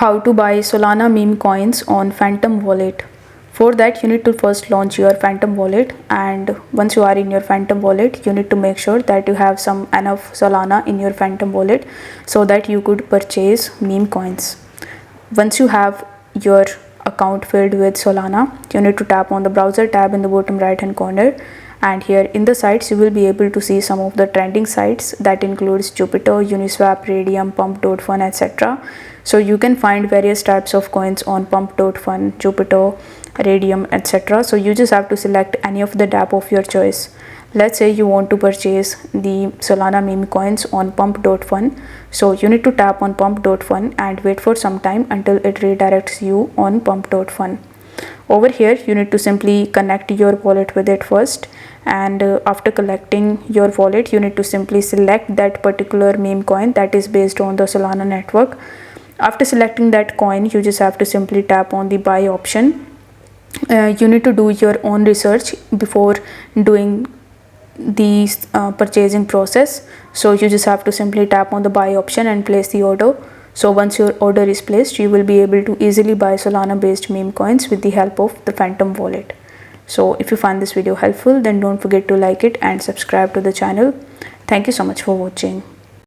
How to buy Solana meme coins on Phantom wallet. For that, you need to first launch your Phantom wallet, and once you are in your Phantom wallet, you need to make sure that you have some enough Solana in your Phantom wallet so that you could purchase meme coins. Once you have your account filled with Solana, you need to tap on the browser tab in the bottom right hand corner, and here in the sites you will be able to see some of the trending sites that includes Jupiter, Uniswap, Radium, Pump.fun, etc. So you can find various types of coins on Pump.fun, Jupiter, Radium, etc. So you just have to select any of the dApp of your choice. Let's say you want to purchase the Solana meme coins on Pump.fun. So you need to tap on Pump.fun and wait for some time until it redirects you on Pump.fun. Over here you need to simply connect your wallet with it first, and after connecting your wallet you need to simply select that particular meme coin that is based on the Solana network. After selecting that coin, you just have to simply tap on the buy option. You need to do your own research before doing the purchasing process. So you just have to simply tap on the buy option and place the order. So once your order is placed, you will be able to easily buy Solana based meme coins with the help of the Phantom wallet. So if you find this video helpful, then don't forget to like it and subscribe to the channel. Thank you so much for watching.